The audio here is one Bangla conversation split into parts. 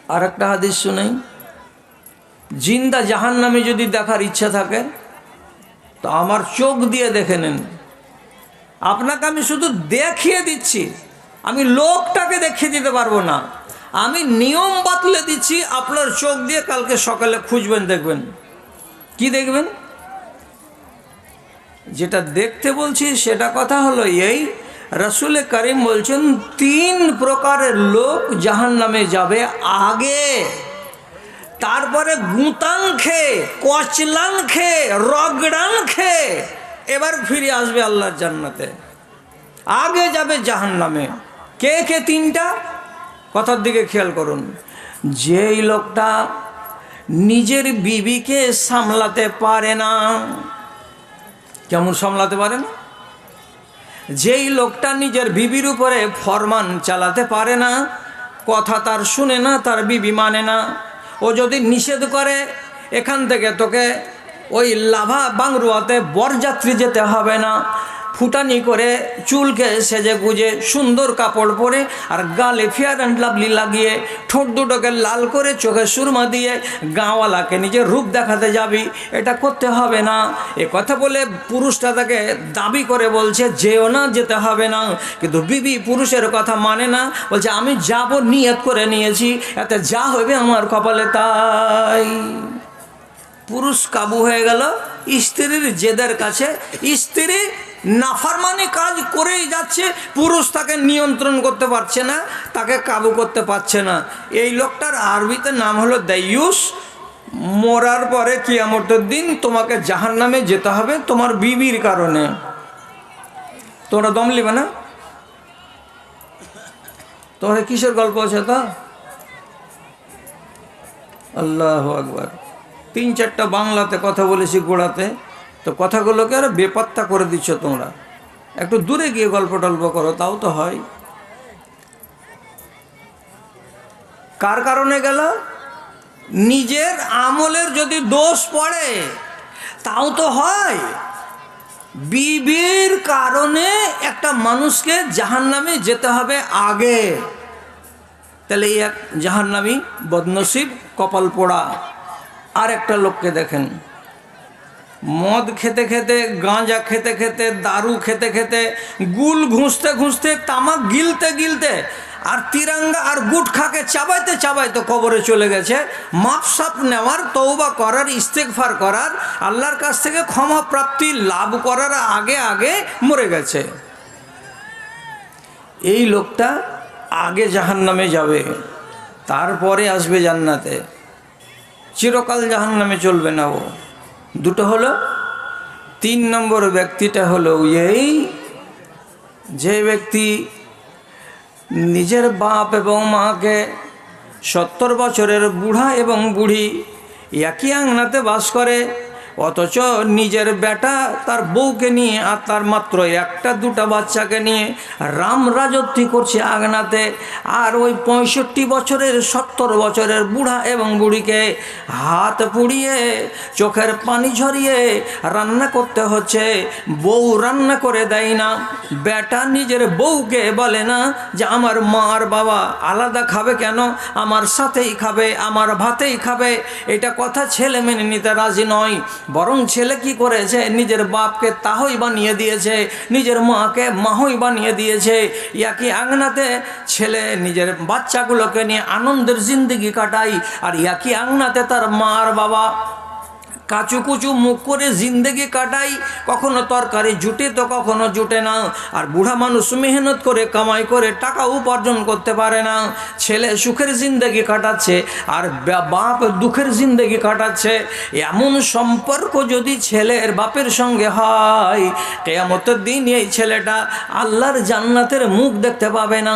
আর একটা হাদিস শুনাই, জিন্দা জাহান্নামে যদি দেখার ইচ্ছা থাকে তো আমার চোখ দিয়ে দেখে নেন। আপনাকে আমি শুধু দেখিয়ে দিচ্ছি, আমি লোকটাকে দেখিয়ে দিতে পারবো না, আমি নিয়ম বাতলে দিচ্ছি। আপনার চোখ দিয়ে কালকে সকালে খুঁজবেন, দেখবেন। কি দেখবেন? যেটা দেখতে বলছি সেটা কথা হলো এই, রসুল করিম বলছেন 3 প্রকারের লোক জাহান্নামে যাবে আগে, তারপরে গুতান খেয়ে, কচলান খেয়ে, রগড়ান খেয়ে এবার ফিরে আসবে আল্লাহর জান্নাতে। আগে যাবে জাহান্নামে। কে কে? 3টা। কথার দিকে খেয়াল করুন। যেই লোকটা নিজের বিবিকে সামলাতে পারে না। কেমন সামলাতে পারে না? যেই লোকটা নিজের বিবির উপরে ফরমান চালাতে পারে না, কথা তার শুনে না, তার বিবি মানে না। ও যদি নিষেধ করে এখান থেকে তোকে ওই লাভা বাংরুয়াতে বরযাত্রী যেতে হবে না, ফুটানি করে চুলকে সেজে গুজে সুন্দর কাপড় পরে আর গালে ফেয়ার অ্যান্ড লাভলি লাগিয়ে ঠোঁট দুটোকে লাল করে চোখে সুরমা দিয়ে গাঁওয়ালাকে নিজের রূপ দেখাতে যাবি, এটা করতে হবে না। এ কথা বলে পুরুষটা তাকে দাবি করে বলছে যেও না, যেতে হবে না। কিন্তু বিবি পুরুষের কথা মানে না, বলছে আমি যাব, নিয়ত করে নিয়েছি, এতে যা হবে আমার কপালে তাই। পুরুষ কাবু হয়ে গেল স্ত্রীর জেদের কাছে। স্ত্রী নাফরমানি কাজ করেই যাচ্ছে, পুরুষ তাকে নিয়ন্ত্রণ করতে পারছে না, তাকে কাবু করতে পারছে না। এই লোকটার আরবিতে নাম হলো দাইয়ুস। মরার পরে কিয়ামতের দিন তোমাকে জাহান্নামে যেতে হবে তোমার বিবির কারণে। তোমরা দম লিবে না? তোমরা কিসের গল্প আছে তা? আল্লাহু আকবার। 3-4টা বাংলাতে কথা বলেছি গোড়াতে, তো কথাগুলোকে আরো বেপাত্তা করে দিচ্ছ তোমরা। একটু দূরে গিয়ে গল্প টল্প করো, তাও তো হয়। কার কারণে গেল? নিজের আমলের যদি দোষ পড়ে তাও তো হয়। বিবির কারণে একটা মানুষকে জাহান্নামে যেতে হবে আগে। তাহলে এই এক জাহান্নামী বদনসিব, কপাল পোড়া। আর একটা লোককে দেখেন, মদ খেতে খেতে, গাঁজা খেতে খেতে, দারু খেতে খেতে, গুল ঘুষতে ঘুষতে, তামাক গিলতে গিলতে আর তিরঙ্গা আর গুটখাকে চাবাইতে চাবাইতে কবরে চলে গেছে। মাপসাপ নেওয়ার, তওবা করার, ইস্তেগফার করার, আল্লাহর কাছ থেকে ক্ষমা প্রাপ্তি লাভ করার আগে আগে মরে গেছে। এই লোকটা আগে জাহান্নামে যাবে, তারপরে আসবে জান্নাতে। চিরকাল জাহান্নামে চলবে না ও। দুটো হলো। 3 নম্বর ব্যক্তিটা হলো এই, যে ব্যক্তি নিজের বাপ এবং মাকে 70 বছরের বুড়া এবং বুড়ি একই আংনাতে বাস করে, অথচ নিজের বেটা তার বউকে নিয়ে আর তার মাত্র 1-2টা বাচ্চাকে নিয়ে রাম রাজত্ব করছে আংনাতে। আর ওই 65 বছরের 70 বছরের বুড়া এবং বুড়িকে হাত পুড়িয়ে চোখের পানি ঝরিয়ে রান্না করতে হচ্ছে। বউ রান্না করে দেয় না, বেটা নিজের বউকে বলে না যে আমার মা আর বাবা আলাদা খাবে কেন, আমার সাথেই খাবে, আমার ভাতেই খাবে। এটা কথা ছেলে মেনে নিতে রাজি নয়। বরং ছেলে কি করেছে, নিজের বাপকে তাহই বানিয়ে দিয়েছে, নিজের মাকে মাহই বানিয়ে দিয়েছে। একই আংনাতে ছেলে নিজের বাচ্চাগুলোকে নিয়ে আনন্দের জিন্দগি কাটাই, আর একই আংনাতে তার মা আর বাবা কাচু কুচু মুখ করে জিন্দেগি কাটাই। কখনো তরকারি জুটে তো কখনো জুটে না। আর বুড়া মানুষ মেহনত করে কামাই করে টাকা উপার্জন করতে পারে না। ছেলে সুখের জিন্দেগি কাটাচ্ছে আর বাপ দুঃখের জিন্দেগি কাটাচ্ছে। এমন সম্পর্ক যদি ছেলের বাপের সঙ্গে হয়, কিয়ামতের দিন এই ছেলেটা আল্লাহর জান্নাতের মুখ দেখতে পাবে না।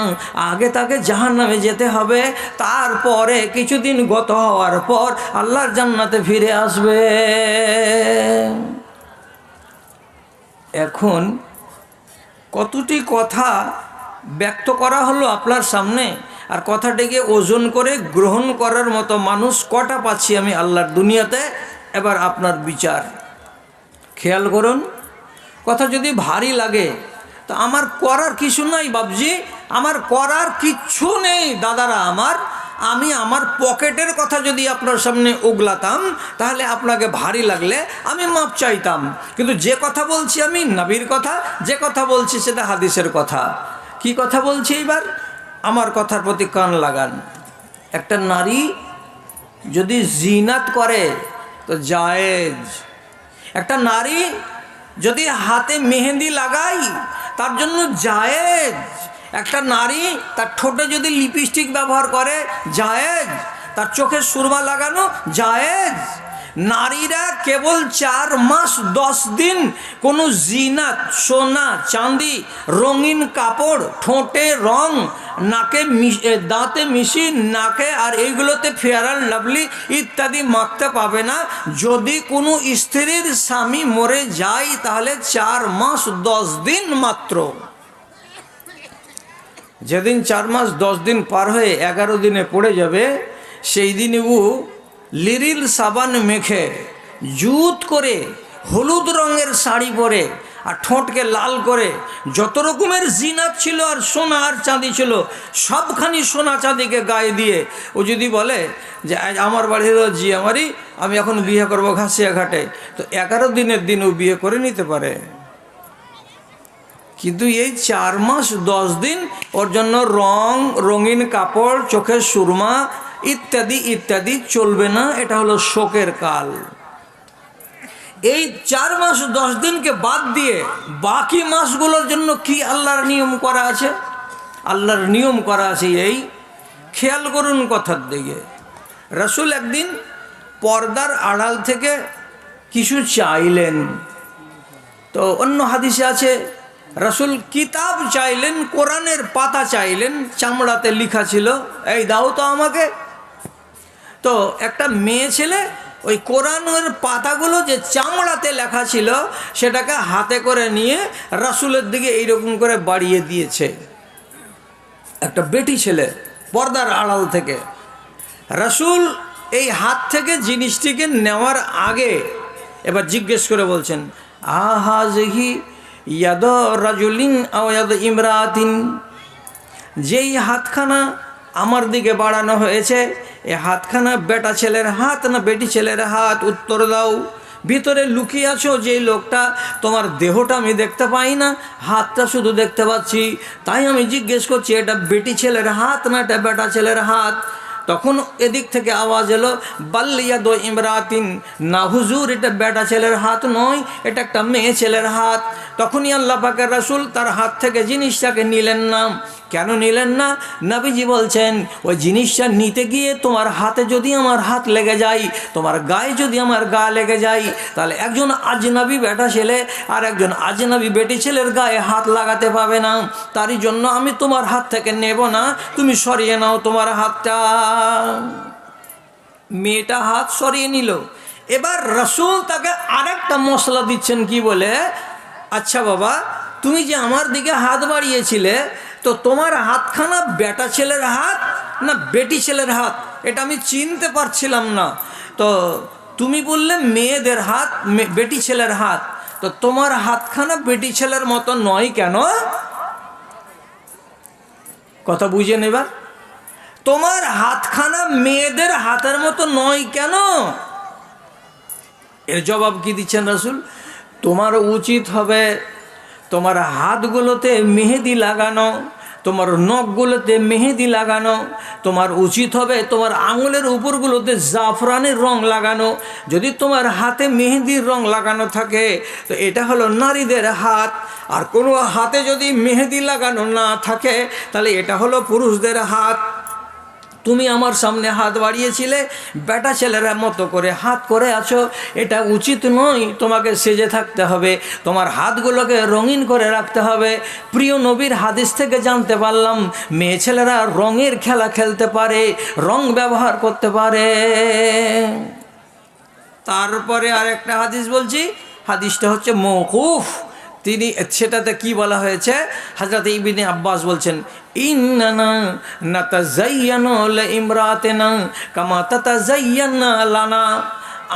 আগে তাকে জাহান্নামে যেতে হবে, তারপরে কিছুদিন গত হওয়ার পর আল্লাহর জান্নাতে ফিরে আসবে। এখন কতটি কথা ব্যক্ত করা হলো আপনার সামনে, আর কথাটিকে ওজন করে গ্রহণ করার মতো মানুষ কটা পাচ্ছি আমি আল্লাহর দুনিয়াতে? এবার আপনার বিচার। খেয়াল করুন। কথা যদি ভারী লাগে তো আমার করার কিছু নাই বাবজি, আমার করার কিচ্ছু নেই দাদারা আমার। আমি আমার পকেটের কথা যদি আপনার সামনে উগলাতাম তাহলে আপনাকে ভারী লাগলে আমি মাপ চাইতাম, কিন্তু যে কথা বলছি আমি নবীর কথা, যে কথা বলছি সেটা হাদিসের কথা। কি কথা বলছি এবার? আমার কথার প্রতি কান লাগান। একটা নারী যদি জিনাত করে তো জায়েজ। একটা নারী যদি হাতে মেহেন্দি লাগাই তার জন্য জায়েজ। একটা নারী তার ঠোঁটে যদি লিপস্টিক ব্যবহার করে জায়েজ। তার চোখে সুরমা লাগানো জায়েজ। নারীরা কেবল 4 মাস 10 দিন কোনো জিনাত, সোনা চাঁদি, রঙিন কাপড়, ঠোঁটে রং, নাকে দাঁতে মিশি, নাকে আর এইগুলোতে ফেয়ার অ্যান্ড লাভলি ইত্যাদি মাখতে পাবে না। যদি কোনো স্ত্রীর স্বামী মরে যায় তাহলে 4 মাস 10 দিন মাত্র। যেদিন 4 মাস 10 দিন পার হয়ে 11 দিনে পড়ে যাবে সেই দিনে ও লিরিল সাবান মেখে, জুত করে, হলুদ রঙের শাড়ি পরে আর ঠোঁটকে লাল করে যত রকমের জিনাত ছিল আর সোনা আর চাঁদি ছিল সবখানি সোনা চাঁদিকে গায়ে দিয়ে ও যদি বলে যে আমার বাড়ির জিয়ামারি, আমি এখন বিয়ে করবো ঘাসিয়া ঘাটে, তো 11 দিনের দিন ও বিয়ে করে নিতে পারে। কিন্তু এই 4 মাস 10 দিন ওর জন্য রঙিন কাপড়, চোখের সুরমা ইত্যাদি ইত্যাদি চলবে না। এটা হলো শোকের কাল। এই 4 মাস 10 দিনকে বাদ দিয়ে বাকি মাসগুলোর জন্য কি আল্লাহর নিয়ম করা আছে? আল্লাহর নিয়ম করা আছে এই, খেয়াল করুন কথার দিকে। রাসূল একদিন পর্দার আড়াল থেকে কিছু চাইলেন। তো অন্য হাদিসে আছে রাসূল কিতাব চাইলেন, কোরআনের পাতা চাইলেন, চামড়াতে লেখা ছিল, এই দাও তো আমাকে। তো একটা মেয়ে ছেলে ওই কোরআনের পাতাগুলো যে চামড়াতে লেখা ছিল সেটাকে হাতে করে নিয়ে রাসূলের দিকে এইরকম করে বাড়িয়ে দিয়েছে। একটা বেটি ছেলে পর্দার আড়াল থেকে। রাসূল এই হাত থেকে জিনিসটিকে নেওয়ার আগে এবার জিজ্ঞেস করে বলছেন, আহাযিহি ইয়াদ রাজুলিন আও ইয়াদ ইমরাতিন, যেই হাতখানা আমার দিকে বাড়ানো হয়েছে এ হাতখানা বেটা ছেলের হাত না বেটি ছেলের হাত? উত্তর দাও। ভিতরে লুকিয়ে আছো যেই লোকটা, তোমার দেহটা আমি দেখতে পাই না, হাতটা শুধু দেখতে পাচ্ছি, তাই আমি জিজ্ঞেস করছি এটা বেটি ছেলের হাত না এটা বেটা ছেলের হাত? তখন এদিক থেকে আওয়াজ এলো, বাল্লিয়াদ ইমরাতিন, না হুজুর এটা বেটা ছেলের হাত নয়, এটা একটা মেয়ে ছেলের হাত। তখনই আল্লাহ পাকের রাসূল তার হাত থেকে জিনিসটাকে নিলেন না। কেন নিলেন না? নবীজি বলছেন ওই জিনিসটা নিতে গিয়ে তোমার হাতে যদি আমার হাত লেগে যায়, তোমার গায়ে যদি আমার গা লেগে যায়, তাহলে একজন আজনবী বেটা ছেলে আর একজন আজনবী বেটি ছেলের গায়ে হাত লাগাতে পাবে না। তারই জন্য আমি তোমার হাত থেকে নেব না, তুমি সরিয়ে নাও তোমার হাতটা। মেয়েটা হাত সরিয়ে নিল। এবার রাসূল তাকে আরেকটা মশলা দিচ্ছেন, কি বলে, আচ্ছা বাবা তুমি যে আমার দিকে হাত বাড়িয়েছিলে তো তোমার হাতখানা বেটা ছেলের হাত না বেটি ছেলের হাত এটা আমি চিনতে পারছিলাম না। তো তুমি বললে মেয়েদের হাত, বেটি ছেলের হাত, তো তোমার হাতখানা বেটি ছেলের মতো নয় কেন? কথা বুঝে নেবার। তোমার হাতখানা মেয়েদের হাতের মতো নয় কেন? এর জবাব কি দিচ্ছেন রাসূল? তোমার উচিত হবে তোমার হাতগুলোতে মেহেদি লাগানো, তোমার নখগুলোতে মেহেদি লাগানো, তোমার উচিত হবে তোমার আঙুলের উপরগুলোতে জাফরানের রং লাগানো। যদি তোমার হাতে মেহেদির রং লাগানো থাকে তো এটা হলো নারীদের হাত, আর কোনো হাতে যদি মেহেদি লাগানো না থাকে তাহলে এটা হলো পুরুষদের হাত। তুমি আমার সামনে হাত বাড়িয়েছিলে, বেটা ছেলেরা মতো করে হাত করে আছো, এটা উচিত নয়। তোমাকে সেজে থাকতে হবে, তোমার হাতগুলোকে রঙিন করে রাখতে হবে। প্রিয় নবীর হাদিস থেকে জানতে পারলাম মেয়ে ছেলেরা রঙের খেলা খেলতে পারে, রং ব্যবহার করতে পারে। তারপরে আরেকটা হাদিস বলছি, হাদিসটা হচ্ছে মওকুফ। তিনি সেটাতে কি বলা হয়েছে, হযরত ইবনে আব্বাস বলছেন, ইন্নানা নাতাযায়্যানু লিইমরাতিনা কামা তাতাযায়্যানা লানা,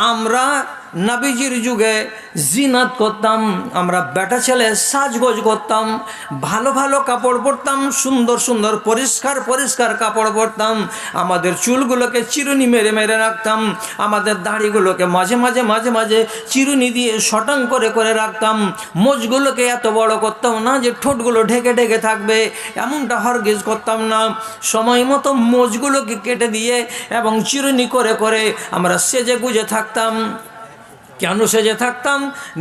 আমরা নবীজির যুগে জিনাত করতাম, আমরা বেটা ছেলে সাজগোজ করতাম, ভালো ভালো কাপড় পরতাম, সুন্দর সুন্দর পরিষ্কার পরিষ্কার কাপড় পরতাম, আমাদের চুলগুলোকে চিরুনি মেরে মেরে রাখতাম, আমাদের দাড়িগুলোকে মাঝে মাঝে মাঝে মাঝে চিরুনি দিয়ে শটাং করে করে রাখতাম, মোজগুলোকে এত বড় করতাম না যে ঠোঁটগুলো ঢেকে ঢেকে থাকবে, এমনটা হরগিজ করতাম না। সময় মতো মোজগুলোকে কেটে দিয়ে এবং চিরুনি করে করে আমরা সেজে গুজে থাকতাম। কেন সেজে থাকতাম?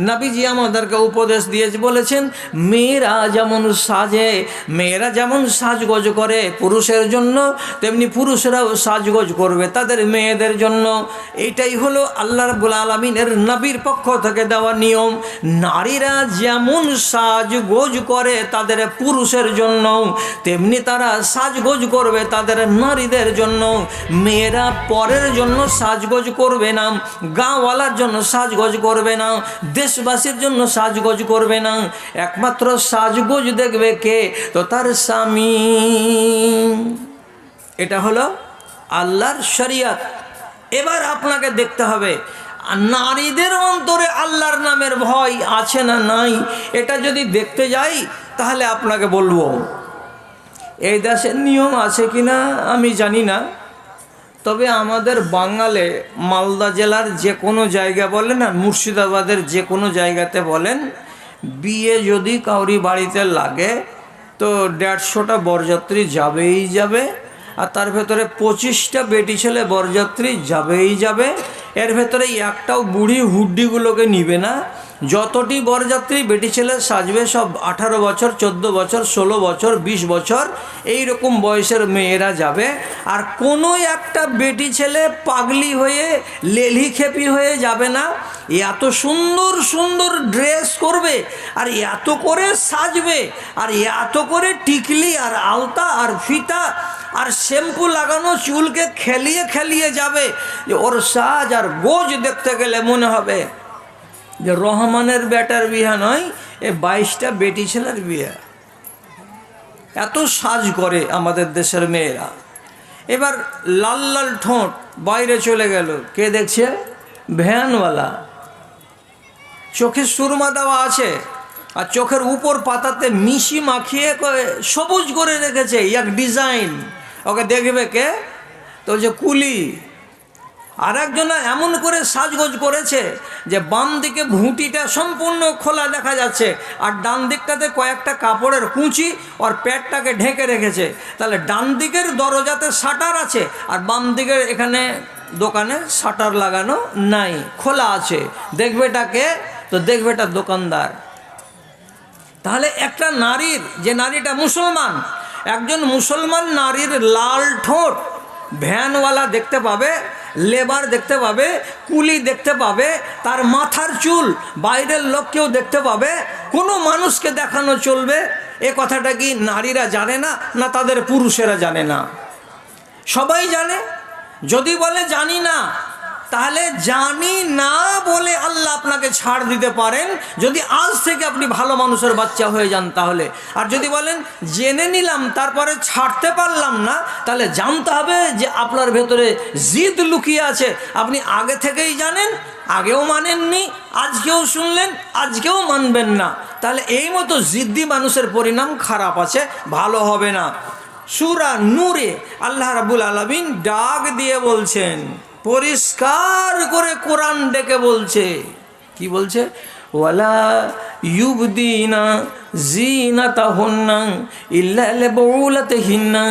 নবীজি আমাদেরকে উপদেশ দিয়ে বলেছেন, মেয়েরা যেমন সাজে, মেয়েরা যেমন সাজগোজ করে পুরুষের জন্য, তেমনি পুরুষরাও সাজগোজ করবে তাদের মেয়েদের জন্য। এইটাই হলো আল্লাহ রাব্বুল আলামিনের নবীর পক্ষ থেকে দেওয়া নিয়ম। নারীরা যেমন সাজগোজ করে তাদের পুরুষের জন্য, তেমনি তারা সাজগোজ করবে তাদের নারীদের জন্য। মেয়েরা পরের জন্য সাজগোজ করবে না, গাঁওয়ালার জন্য সাজগোজ করবে না, দেশবাসীর জন্য সাজগোজ করবে না। একমাত্র সাজগোজ দেখবে কে? তো তার স্বামী। এটা হলো আল্লাহর শরিয়ত। এবার আপনাকে দেখতে হবে নারীদের অন্তরে আল্লাহর নামের ভয় আছে না নাই। এটা যদি দেখতে যাই তাহলে আপনাকে বলবো এই দেশের নিয়ম আছে কিনা আমি জানি না, তবে আমাদের বাঙালে মালদা জেলার যে কোনো জায়গা বলেন আর মুর্শিদাবাদের যে কোনো জায়গাতে বলেন, বিয়ে যদি কাউরি বাড়িতে লাগে তো 150টা বরযাত্রী যাবেই যাবে, আর তার ভেতরে 25টা বেটি ছেলে বরযাত্রী যাবেই যাবে। এর ভেতরে একটাও বুড়ি হুড্ডিগুলোকে নিবে না। যতটি বরযাত্রী বেটি ছেলে সাজবে সব 18 বছর, 14 বছর, 16 বছর, 20 বছর এই রকম বয়সের মেয়েরা যাবে। আর কোনো একটা বেটি ছেলে পাগলি হয়ে লেলি খেপি হয়ে যাবে না। এত সুন্দর সুন্দর ড্রেস করবে আর এত করে সাজবে আর এত করে টিকলি আর আলতা আর ফিতা আর শ্যাম্পু লাগানো চুলকে খেলিয়ে খেলিয়ে যাবে যে ওর সাজ আর গোজ দেখতে গেলে মনে হবে যে রহমানের বেটার বিয়ে নয়, এ 22টা বেটি ছেলের বিয়ে। এত সাজ করে আমাদের দেশের মেয়েরা। এবার লাল লাল ঠোঁট বাইরে চলে গেল, কে দেখছে? ভ্যানওয়ালা। চোখে সুরমা দেওয়া আছে আর চোখের উপর পাতাতে মিশি মাখিয়ে সবুজ করে রেখেছে এক ডিজাইন। ওকে দেখবে কে? তো যে কুলি। আর একজনা এমন করে সাজগোজ করেছে যে বাম দিকে ভুঁটিটা সম্পূর্ণ খোলা দেখা যাচ্ছে আর ডান দিকটাতে কয়েকটা কাপড়ের কুঁচি ওর পেটটাকে ঢেকে রেখেছে। তাহলে ডান দিকের দরজাতে শাটার আছে আর বাম দিকের এখানে দোকানে শাটার লাগানো নাই, খোলা আছে। দেখবেটাকে? তো দেখবেটা দোকানদার। তাহলে একটা নারীর, যে নারীটা মুসলমান, একজন মুসলমান নারীর লাল ঠোঁট ভ্যানওয়ালা দেখতে পাবে, লেবার দেখতে পাবে, কুলি দেখতে পাবে, তার মাথার চুল বাইরের লোক কেউ দেখতে পাবে, কোনো মানুষকে দেখানো চলবে। এ কথাটা কি নারীরা জানে না, না তাদের পুরুষেরা জানে না? সবাই জানে। যদি বলে জানি না, তাহলে জানি না বলে আল্লাহ আপনাকে ছাড় দিতে পারেন যদি আজ থেকে আপনি ভালো মানুষের বাচ্চা হয়ে যান তাহলে। আর যদি বলেন জেনে নিলাম তারপরে ছাড়তে পারলাম না, তাহলে জানতে হবে যে আপনার ভেতরে জিদ লুকিয়ে আছে। আপনি আগে থেকেই জানেন, আগেও মানেননি, আজকেও শুনলেন, আজকেও মানবেন না। তাহলে এই মতো জিদ্দি মানুষের পরিণাম খারাপ আছে, ভালো হবে না। সূরা নূরে আল্লাহ রাব্বুল আলামিন ডাক দিয়ে বলছেন, পরিষ্কার করে কোরআন ডেকে বলছে। কি বলছে? ওয়ালা ইউবদিনা জিনাতাহুন্না ইল্লা লিবুলাতিহিন্না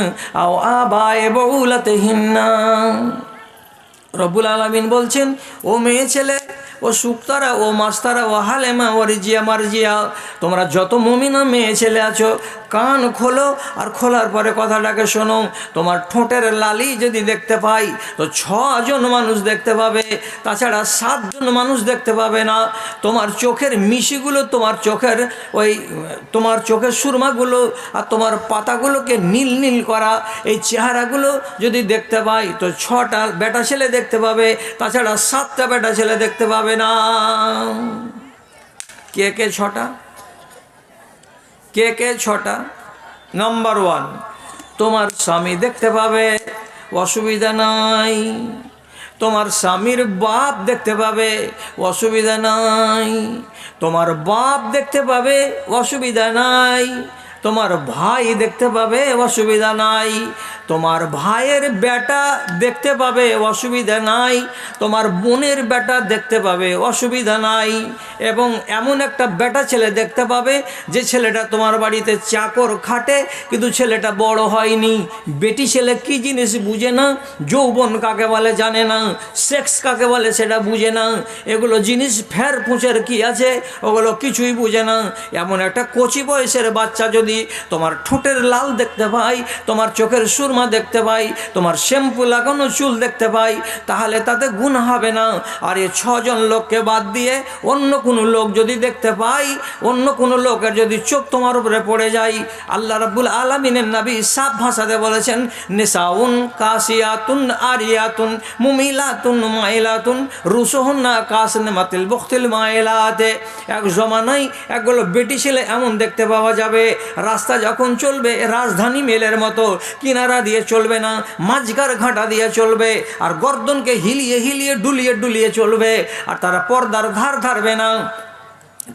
আও আবাইবুলাতিহিন্না। রব্বুল আলামিন বলছেন, ও মেয়ে ছেলে, ও সুক্তারা, ও মাস্তারা, ও হালেমা, ও রিজিয়া মারজিয়া, তোমরা যত মুমিনা মেয়ে ছেলে আছো, কান খোলো আর খোলার পরে কথাটাকে শোনো। তোমার ঠোঁটের লালি যদি দেখতে পাই তো 6 জন মানুষ দেখতে পাবে, তাছাড়া 7 জন মানুষ দেখতে পাবে না। তোমার চোখের মিশিগুলো, তোমার চোখের সুরমাগুলো আর তোমার পাতাগুলোকে নীল নীল করা এই চেহারাগুলো যদি দেখতে পাই তো 6টা বেটা ছেলে দেখতে পাবে, তাছাড়া 7টা বেটা ছেলে দেখতে পাবে না। কে কে 6টা? কে কে 6টা? নাম্বার 1, তোমার স্বামী দেখতে পাবে, অসুবিধা নাই। তোমার স্বামীর বাপ দেখতে পাবে, অসুবিধা নাই। তোমার বাপ দেখতে পাবে, অসুবিধা নাই। তোমার ভাই দেখতে পাবে, অসুবিধা নাই। তোমার ভাইয়ের বেটা দেখতে পাবে, অসুবিধা নাই। তোমার বোনের বেটা দেখতে পাবে, অসুবিধা নাই। এবং এমন একটা বেটা ছেলে দেখতে পাবে যে ছেলেটা তোমার বাড়িতে চাকর খাটে, কিন্তু ছেলেটা বড় হয়নি। বেটি ছেলে কি জিনিস বুঝে না, যৌবন কাকে বলে জানে না, সেক্স কাকে বলে সেটা বুঝে না, এগুলো জিনিস ফের পুঁচের কি আছে ওগুলো কিছুই বুঝে না। এমন একটা কচি বয়সের বাচ্চা যদি তোমার ঠোঁটের লাল দেখতে পাই, তোমার চোখের সুরমা দেখতে পাই, তোমার শ্যাম্পু লাগানো চুল দেখতে পাই, তাহলে তাতে গুনাহ হবে না। আর এই 6 জন লোককে বাদ দিয়ে অন্য কোনো লোক যদি দেখতে পাই, অন্য কোনো লোকের যদি চোখ তোমার উপরে পড়ে যায়, আল্লাহ রাব্বুল আলামিনের নবী সাফ ভাষাতে বলেছেন, নিসাউন কাসিয়াতুন আরিয়াতুন মুমিলাতুন মাইলাতুন রুসুহুন্না কাসনামাতিল বুখতিল মাইলাতে। এক জমানায় একগুলো বেটি ছেলে এমন দেখতে পাওয়া যাবে, রাস্তা যখন চলবে রাজধানী মেলের মতো কিনারা দিয়ে চলবে না, মাঝখার ঘাটা দিয়ে চলবে, আর গর্দনকে হিলিয়ে হিলিয়ে ডুলিয়ে ডুলিয়ে চলবে, আর তারা পর্দার ধার ধারবে না।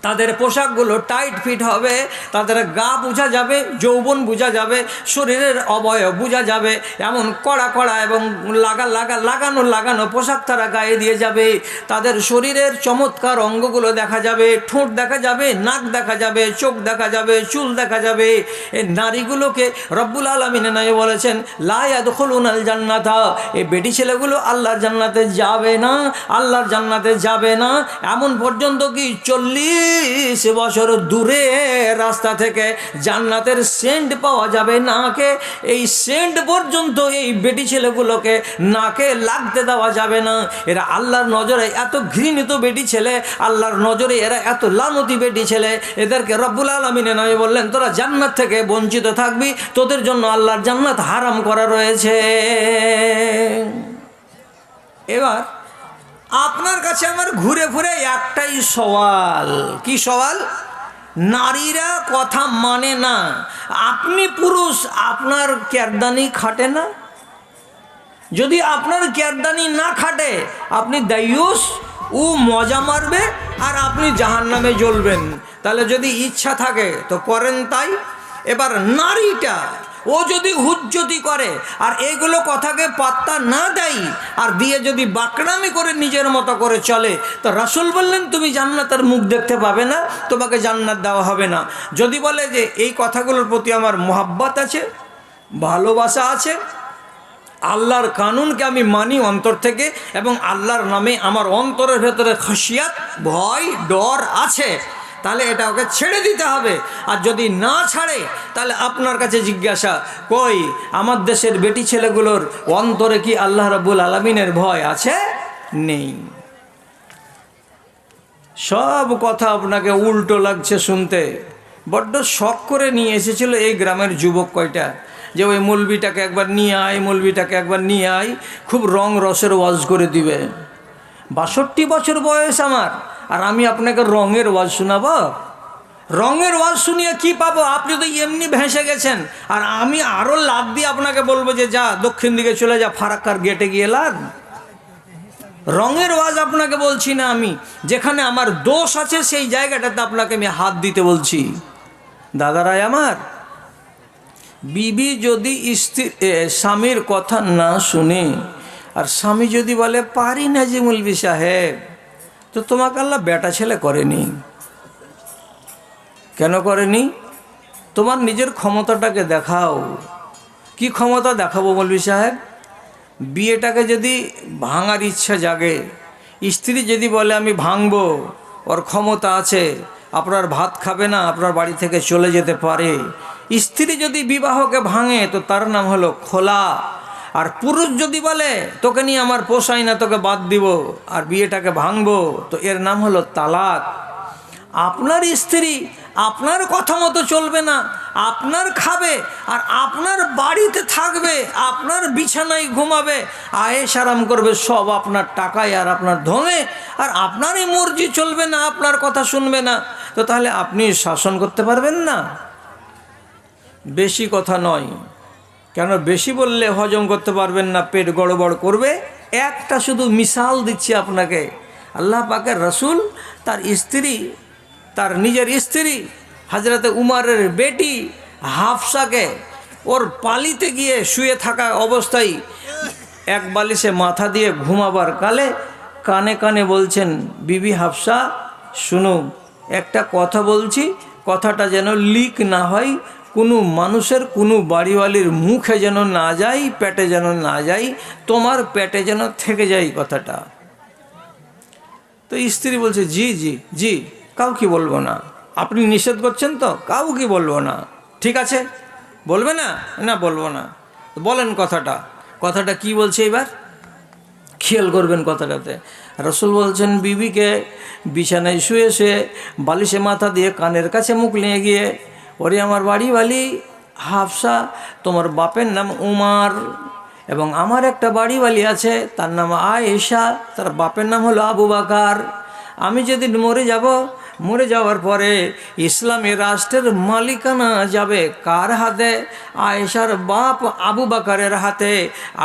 তাদের পোশাকগুলো টাইট ফিট হবে, তাদের গা বোঝা যাবে, যৌবন বোঝা যাবে, শরীরের অবয়ব বোঝা যাবে, এমন কড়া কড়া এবং লাগানো পোশাক তারা গায়ে দিয়ে যাবে। তাদের শরীরের চমৎকার অঙ্গগুলো দেখা যাবে, ঠোঁট দেখা যাবে, নাক দেখা যাবে, চোখ দেখা যাবে, চুল দেখা যাবে। এই নারীগুলোকে রব্বুল আলামিন নবী বলেছেন, লা ইয়াদখুলুনাল জান্নাতা, এই বেটি ছেলেগুলো আল্লাহর জান্নাতে যাবে না, আল্লাহর জান্নাতে যাবে না। এমন পর্যন্ত কি 40 বছর দূরে রাস্তা থেকে জান্নাতের সেন্ট পাওয়া যাবে নাকে, এই সেন্ট পর্যন্ত এই বেটি ছেলেগুলোকে নাকে লাগতে দেওয়া যাবে না। এরা আল্লাহর নজরে এত ঘৃণিত বেটি ছেলে, আল্লাহর নজরে এরা এত লানতি বেটি ছেলে, এদেরকে রব্বুল আলামিন নবী বললেন, তোরা জান্নাত থেকে বঞ্চিত থাকবি, তোদের জন্য আল্লাহর জান্নাত হারাম করা রয়েছে। এবার আপনার কাছে আমার ঘুরে ঘুরে একটাই সওয়াল, কি সওয়াল? নারীরা কথা মানে না, আপনি পুরুষ, আপনার কেরদানি খাটে না? যদি আপনার কেরদানি না খাটে, আপনি দায়ুস, ও মজা মারবে আর আপনি জাহান্নামে জ্বলবেন। তাহলে যদি ইচ্ছা থাকে তো করেন তাই। এবার নারীটা ও যদি হুজ্জতি করে আর এইগুলো কথাকে পাত্তা না দেয় আর দিয়ে যদি বাকড়ামি করে নিজের মতো করে চলে, তো রাসূল বললেন তুমি জান্নাতের মুখ দেখতে পাবে না, তোমাকে জান্নাত দেওয়া হবে না। যদি বলে যে এই কথাগুলোর প্রতি আমার মোহাব্বত আছে, ভালোবাসা আছে, আল্লাহর কানুনকে আমি মানি অন্তর থেকে, এবং আল্লাহর নামে আমার অন্তরের ভেতরে খাশিয়াত, ভয়, ডর আছে, তাহলে এটা ওকে ছেড়ে দিতে হবে। আর যদি না ছাড়ে, তাহলে আপনার কাছে জিজ্ঞাসা, কই আমার দেশের বেটি ছেলেগুলোর অন্তরে কি আল্লাহ রাব্বুল আলামিনের ভয় আছে? নেই। সব কথা আপনাকে উল্টো লাগছে শুনতে। বড্ড শখ করে নিয়ে এসেছিল এই গ্রামের যুবক কয়টা, যে ওই মৌলবিটাকে একবার নিয়ে আয়, মৌলবিটাকে একবার নিয়ে আয়, খুব রং রসের ওয়াজ করে দিবে। 62 বছর বয়স আমার, আর আমি আপনাকে রঙের ওয়াজ শোনাবো? রঙের ওয়াজ শুনিয়ে কি পাবো? আপনি তো এমনি ভেসে গেছেন, আর আমি আরও লাভ দিয়ে আপনাকে বলবো যে যা দক্ষিণ দিকে চলে যা, ফারাক্কার গেটে গিয়ে লাগ। রঙের ওয়াজ আপনাকে বলছি না আমি, যেখানে আমার দোষ আছে সেই জায়গাটাতে আপনাকে আমি হাত দিতে বলছি। দাদারাই আমার, বিবি যদি স্বামীর কথা না শুনে, আর স্বামী যদি বলে পারি না যে মৌলভী সাহেব, তো তোমাকে আল্লাহ বেটা ছেলে করেনি। কেন করেনি? তোমার নিজের ক্ষমতাটাকে দেখাও। কি ক্ষমতা দেখাবো মৌলভী সাহেব? বিয়েটাকে যদি ভাঙার ইচ্ছা জাগে, স্ত্রী যদি বলে আমি ভাঙবো, ওর ক্ষমতা আছে, আপনার ভাত খাবে না, আপনার বাড়ি থেকে চলে যেতে পারে। স্ত্রী যদি বিবাহকে ভাঙে তো তার নাম হলো খোলা। আর পুরুষ যদি বলে তোকে নিয়ে আমার পোষায় না, তোকে বাদ দিব আর বিয়েটাকে ভাঙবো, তো এর নাম হলো তালাক। আপনার স্ত্রী আপনার কথা মতো চলবে না, আপনার খাবে আর আপনার বাড়িতে থাকবে, আপনার বিছানায় ঘুমাবে, আয়েশ আরাম করবে, সব আপনার টাকায় আর আপনার ধনে, আর আপনারই মর্জি চলবে না, আপনার কথা শুনবে না, তো তাহলে আপনি শাসন করতে পারবেন না? বেশি কথা নয়, কেন বেশি বললে হজম করতে পারবেন না, পেট গড়বড় করবে, একটা শুধু মিসাল দিচ্ছি আপনাকে। আল্লাহ পাকের রসুল তার স্ত্রী, তার নিজের স্ত্রী হজরতে উমরের বেটি হাফসাকে ওর পালিতে গিয়ে শুয়ে থাকা অবস্থায় এক বালিশে মাথা দিয়ে ঘুমাবার কালে কানে কানে বলছেন, বিবি হাফসা শুনো, একটা কথা বলছি, কথাটা যেন লিক না হয়, কোনো মানুষের কোনো বাড়িওয়ালির মুখে যেন না যায়, পেটে যেন না যায়, তোমার পেটে যেন থেকে যায় কথাটা। তো স্ত্রী বলছে, জি জি জি, কাউকে বলবো না। আপনি নিষেধ করছেন তো, কাউকে বলবো না। ঠিক আছে, বলবে না? না বলবো না। বলেন কথাটা। কথাটা কি বলছে এবার খেয়াল করবেন কথাটাতে। রসুল বলছেন বিবিকে বিছানায় শুয়ে শুয়ে বালিশে মাথা দিয়ে কানের কাছে মুখ নিয়ে গিয়ে, ওরে আমার বাড়িওয়ালি হাফসা, তোমার বাপের নাম উমার এবং আমার একটা বাড়িওয়ালি আছে তার নাম আয়েশা, তার বাপের নাম হলো আবু বকর। আমি যেদিন মরে যাওয়ার পরে ইসলামী রাষ্ট্রের মালিকানা যাবে কার হাতে? আয়েশার বাপ আবু বকরের হাতে।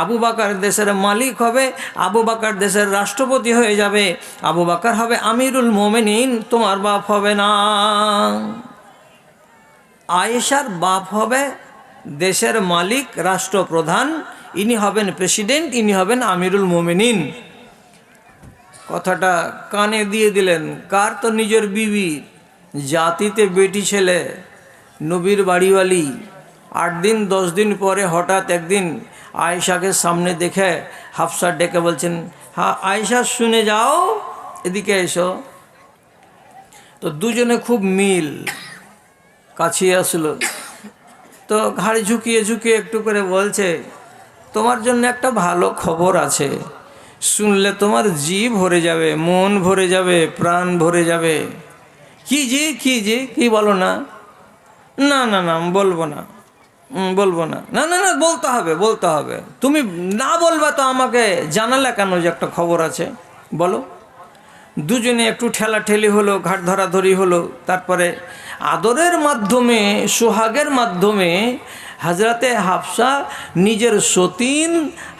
আবু বকর দেশের মালিক হবে, আবু বকর দেশের রাষ্ট্রপতি হয়ে যাবে, আবু বকর হবে আমিরুল মোমেনিন, তোমার বাপ হবে না। আয়েশার বাপ হবে দেশের মালিক, রাষ্ট্রপ্রধান, ইনি হবেন প্রেসিডেন্ট, ইনি হবেন আমিরুল মোমেনিন। কথাটা কানে দিয়ে দিলেন কার? তো নিজের বিবি, জাতিতে বেটি ছেলে, নবীর বাড়িওয়ালি। 8 দিন 10 দিন পরে হঠাৎ একদিন আয়েশাকে সামনে দেখে হাফসা ডেকে বলছেন, হ্যাঁ আয়েশা শুনে যাও, এদিকে এসো। তো দুজনে খুব মিল, কাছে আসলো। তো ঘাড়ি ঝুঁকিয়ে ঝুঁকিয়ে একটু করে বলছে, তোমার জন্য একটা ভালো খবর আছে, শুনলে তোমার জিভ ভরে যাবে, মন ভরে যাবে, প্রাণ ভরে যাবে। কি জি কি জি কি বলো না? না না না বলবো না, বলবো না। না না না বলতে হবে, বলতে হবে। তুমি না বলবে তো আমাকে জানালে কেন যে একটা খবর আছে? বলো। দুজনে একটু ঠেলাঠেলি হলো, ঘাট ধরাধরি হলো। তারপরে আদরের মাধ্যমে, সোহাগের মাধ্যমে হজরতে হাফসা নিজের সতীন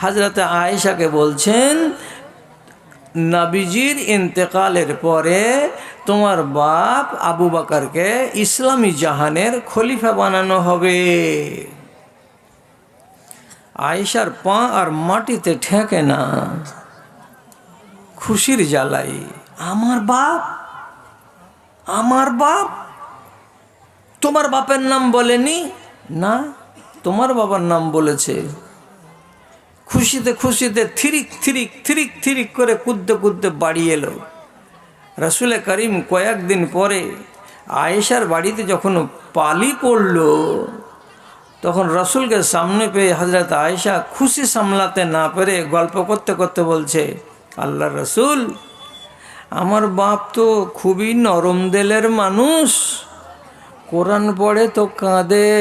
হজরতে আয়েশাকে বলছেন, নবীজির ইন্তেকালের পরে তোমার বাপ আবু বকরকে ইসলামী জাহানের খলিফা বানানো হবে। আয়েশার পা আর মাটিতে ঠেকে না, খুশির জ্বালাই। আমার বাপ, আমার বাপ, তোমার বাপের নাম বলেনি? না, তোমার বাবার নাম বলেছে। খুশিতে খুশিতে থিরিক থিরিক থিরিক থিরিক করে কুদতে কুদতে বাড়ি এলো। রসুল করিম কয়েকদিন পরে আয়েশার বাড়িতে যখন পালি পড়ল, তখন রসুলকে সামনে পেয়ে হজরত আয়েশা খুশি সামলাতে না পেরে গল্প করতে করতে বলছে, আল্লাহ রসুল, আমার বাপ তো খুবই নরম দিলের মানুষ, কোরআন পড়ে তো কাঁদে।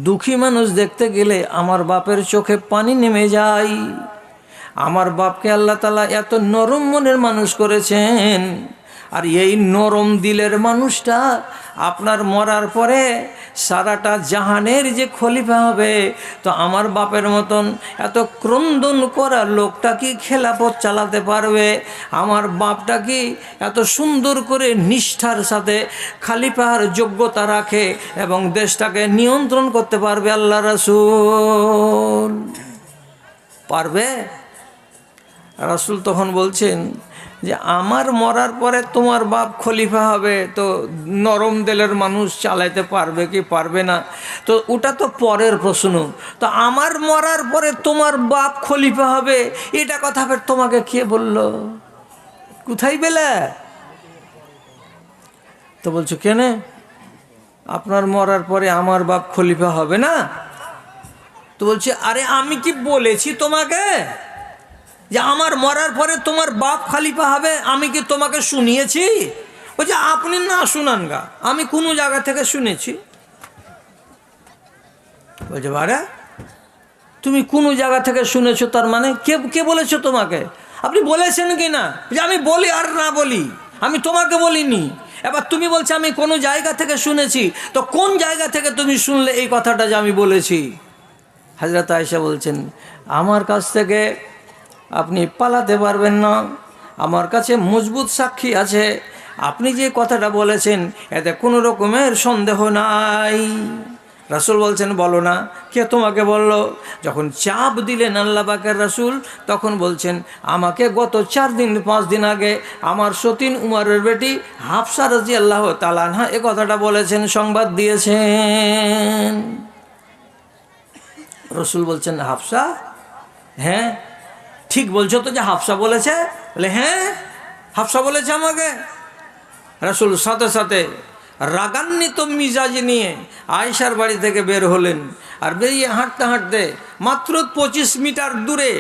দুঃখী মানুষ দেখতে গেলে আমার বাপের চোখে পানি নেমে যায়। আমার বাপকে আল্লাহ তাআলা এত নরম মনের মানুষ করেছেন, আর এই নরম দিলের মানুষটা আপনার মরার পরে সারাটা জাহানের যে খলিফা হবে, তো আমার বাপের মতন এত ক্রন্দন করা লোকটা কি খেলাফত চালাতে পারবে? আমার বাপটা কি এত সুন্দর করে নিষ্ঠার সাথে খলিফার যোগ্যতা রাখে এবং দেশটাকে নিয়ন্ত্রণ করতে পারবে? আল্লাহ রাসূল পারবে? রাসূল তখন বলছেন যে আমার মরার পরে তোমার বাপ খলিফা হবে, তো নরম দিলের মানুষ চালাইতে পারবে কি পারবে না? তো ওটা তো পরের প্রশ্ন। তো আমার মরার পরে তোমার বাপ খলিফা হবে, এটা কথা ফের তোমাকে কে বলল? কোথায় পেলে? তো বলছো কেন আপনার মরার পরে আমার বাপ খলিফা হবে না? তো বলছে, আরে আমি কি বলেছি তোমাকে যে আমার মরার পরে তোমার বাপ খলিফা হবে? আমি কি তোমাকে শুনিয়েছি? বলছে, আপনি না শুনান গা, আমি কোনো জায়গা থেকে শুনেছি। বলছে, বারে তুমি কোনো জায়গা থেকে শুনেছো, তার মানে কে কে বলেছো তোমাকে? আপনি বলেছেন কি না যে আমি বলি আর না বলি? আমি তোমাকে বলিনি। এবার তুমি বলছো আমি কোনো জায়গা থেকে শুনেছি, তো কোন জায়গা থেকে তুমি শুনলে এই কথাটা যে আমি বলেছি? হযরত আয়েশা বলছেন, আমার কাছ থেকে আপনি পালাতে পারবেন না, আমার কাছে মজবুত সাক্ষী আছে, আপনি যে কথাটা বলেছেন এতে কোনো রকমের সন্দেহ নাই। রাসূল বলছেন, বলো না। কে তোমাকে বলল? যখন চাপ দিলেন আল্লাহ পাকের রাসূল, তখন বলছেন, আমাকে গত 4 দিন 5 দিন আগে আমার সতীন উমরের বেটি হাফসা রাদিয়াল্লাহু তাআলা আনহা এ কথাটা বলেছেন, সংবাদ দিয়েছেন। রাসূল বলছেন, হাফসা? হ্যাঁ ঠিক বলছো তো যে হাফসা বলেছে? বলে, হ্যাঁ হাফসা বলেছে আমাকে। রাসূল সাথে সাথে রাগান্বিত মিজাজ নিয়ে আয়েশার বাড়ি থেকে বের হলেন। আর বেরিয়ে হাঁটতে হাঁটতে মাত্র 25 মিটার দূরে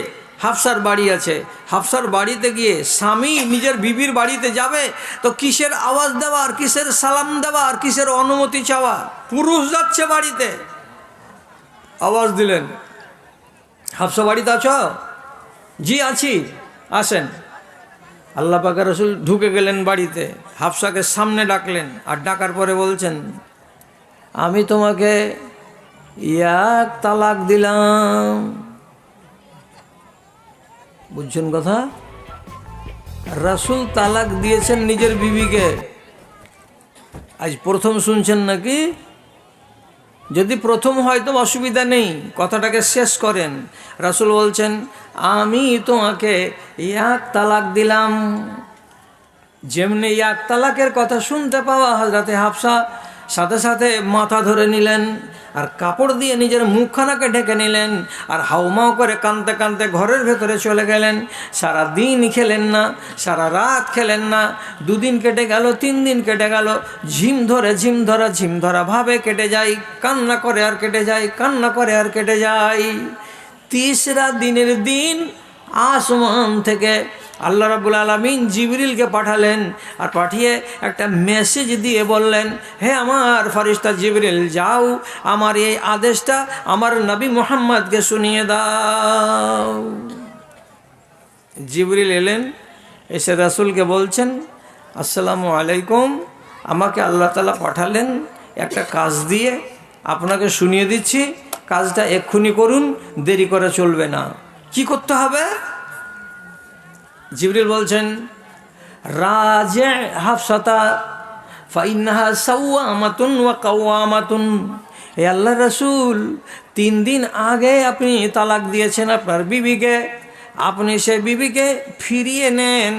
হাফসার বাড়ি আছে। হাফসার বাড়িতে গিয়ে স্বামী নিজের বিবির বাড়িতে যাবে তো কিসের আওয়াজ দেওয়া, আর কিসের সালাম দেওয়া, আর কিসের অনুমতি চাওয়া? পুরুষ যাচ্ছে বাড়িতে, আওয়াজ দিলেন, হাফসা বাড়িতে আছো? জি আছি, আসেন। আল্লাহ পাকের রাসূল ঢুকে গেলেন বাড়িতে, হাফসাকে সামনে ডাকলেন, আর ডাকার পরে বলছেন, আমি তোমাকে 1 তালাক দিলাম। বুঝছেন কথা? রাসূল তালাক দিয়েছেন নিজের বিবিকে। আজ প্রথম শুনছেন নাকি? যদি প্রথম হয় তো অসুবিধা নেই, কথাটাকে শেষ করেন। রাসূল বলছেন, আমি তোমাকে 1 তালাক দিলাম। যেমনি 1 তালাকের কথা শুনতে পাওয়া হযরতে হাফসা সাথে সাথে মাথা ধরে নিলেন, আর কাপড় দিয়ে নিজের মুখখানাকে ঢেকে নিলেন, আর হাউমাউ করে কাঁদতে কাঁদতে ঘরের ভেতরে চলে গেলেন। সারা দিন খেলেন না, সারা রাত খেলেন না। 2 দিন কেটে গেল, 3 দিন কেটে গেল, ঝিমধরা ভাবে কেটে যায়, কান্না করে আর কেটে যায়, কান্না করে আর কেটে যায়। 3রা দিনের দিন আসমান থেকে আল্লাহ রাব্বুল আলামিন জিবরিলকে পাঠালেন, আর পাঠিয়ে একটা মেসেজ দিয়ে বললেন, হে আমার ফেরেশতা জিবরিল, যাও আমার এই আদেশটা আমার নবী মুহাম্মদকে শুনিয়ে দাও। জিবরিল এলেন, এসে রাসূলকে বলছেন, আসসালামু আলাইকুম, আমাকে আল্লাহ তাআলা পাঠালেন একটা কাজ দিয়ে, আপনাকে শুনিয়ে দিচ্ছি, কাজটা এক্ষুনি করুন, দেরি করে চলবে না। কি করতে হবে? জিবরিল বলছেন, রাজে হাফসাতা ফাইন্নাহা সাওয়ামাতুন ওয়া কাওয়ামাতুন। হে আল্লাহর রাসূল, 3 দিন আগে আপনি তালাক দিয়েছেন আপনার বিবিকে, আপনি সে বিবিকে ফিরিয়ে নেন।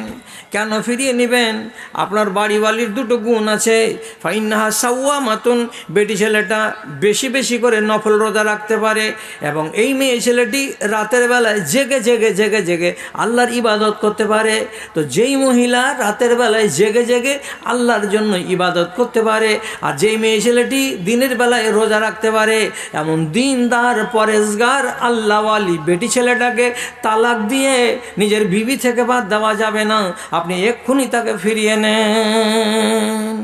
কেন ফিরিয়ে নেবেন? আপনার বাড়িওয়ালির 2টো গুণ আছে। ফাইন্নাহা সাওয়ামাতুন, বেটি ছেলেটা বেশি বেশি করে নফল রোজা রাখতে পারে, এবং এই মেয়ে ছেলেটি রাতের বেলায় জেগে জেগে জেগে জেগে আল্লাহর ইবাদত করতে পারে। তো যেই মহিলা রাতের বেলায় জেগে জেগে আল্লাহর জন্য ইবাদত করতে পারে, আর যেই মেয়ে ছেলেটি দিনের বেলায় রোজা রাখতে পারে, এমন দিনদার পরেজগার আল্লাহওয়ালি বেটি ছেলেটাকে তালাক দিয়ে নিজের বিবি থেকে বাদ দেওয়া যাবে না। আপনি এক্ষুনি তাকে ফিরিয়ে নেন।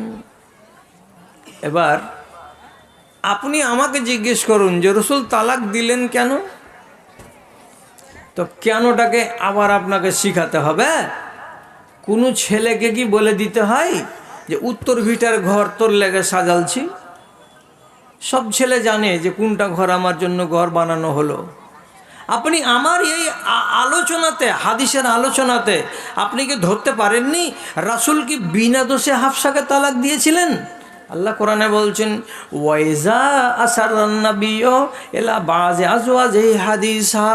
এবার আপনি আমাকে জিজ্ঞেস করুন যে রাসূল তালাক দিলেন কেন? তো কেনটাকে আবার আপনাকে শিখাতে হবে? কোনো ছেলেকে কি বলে দিতে হয় যে উত্তর ভিটার ঘর তোর লেগে সাজালছি? সব ছেলে জানে যে কোনটা ঘর আমার জন্য ঘর বানানো হলো। আপনি আমার এই আলোচনাতে, হাদিসের আলোচনাতে আপনি কি ধরতে পারেননি রাসূল কি বিনা দোষে হাফসাকে তালাক দিয়েছিলেন? আল্লাহ কোরআনে বলছেন, ওয়াইজা আসারান নাবিয়্যু ইলা বাযি আজওয়াজিহি হাদিসা।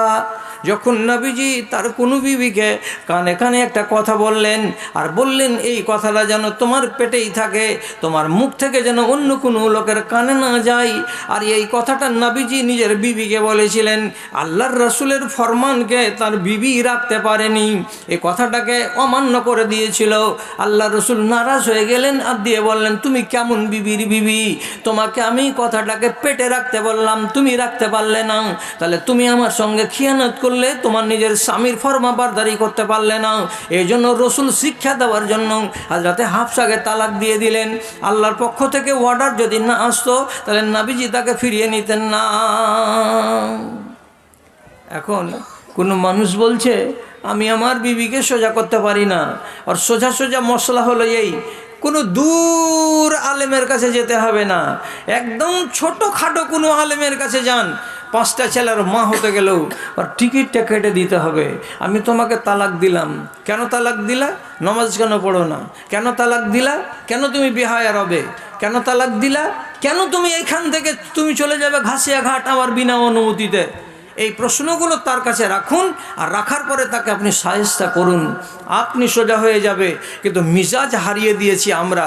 যখন নবীজি তার কোনো বিবিকে কানে কানে একটা কথা বললেন, আর বললেন এই কথাটা যেন তোমার পেটেই থাকে, তোমার মুখ থেকে যেন অন্য কোনো লোকের কানে না যায়, আর এই কথাটা নবীজি নিজের বিবিকে বলেছিলেন। আল্লাহর রাসূলের ফরমানকে তার বিবি রাখতে পারেনি, এই কথাটাকে অমান্য করে দিয়েছিল। আল্লাহর রাসূল নারাজ হয়ে গেলেন, আর দিয়ে বললেন, তুমি কেমন বিবির বিবি? তোমাকে আমি কথাটাকে পেটে রাখতে বললাম, তুমি রাখতে পারলে না, তাহলে তুমি আমার সঙ্গে খিয়ানত করলে, তোমার নিজের স্বামীর ফরমাবরদারি করতে পারলে না। এই জন্য রাসূল শিক্ষা দেওয়ার জন্য হযরতে হাফসাকে তালাক দিয়ে দিলেন। আল্লাহর পক্ষ থেকে অর্ডার যদি না আসতো তাহলে নবীজি তাকে ফিরিয়ে নিতেন না। এখন কোনো মানুষ বলছে আমি আমার বিবিকে সোজা করতে পারি না, আর সোজা সোজা মশলা হলো এই, কোনো দূর আলেমের কাছে যেতে হবে না, একদম ছোটোখাটো কোনো আলেমের কাছে যান, 5টা ছেলের মা হতে গেলেও আর টিকিটটা কেটে দিতে হবে। আমি তোমাকে তালাক দিলাম, কেন তালাক দিলা? নামাজ কেন পড়ো না? কেন তালাক দিলা? কেন তুমি বেহায়া রবে? কেন তালাক দিলা? কেন তুমি এইখান থেকে তুমি চলে যাবে ঘাসিয়া ঘাট আমার বিনা অনুমতিতে? এই প্রশ্নগুলো তার কাছে রাখুন, আর রাখার পরে তাকে আপনি সাহেস্তা করুন, আপনি সোজা হয়ে যাবে। কিন্তু মিজাজ হারিয়ে দিয়েছি আমরা।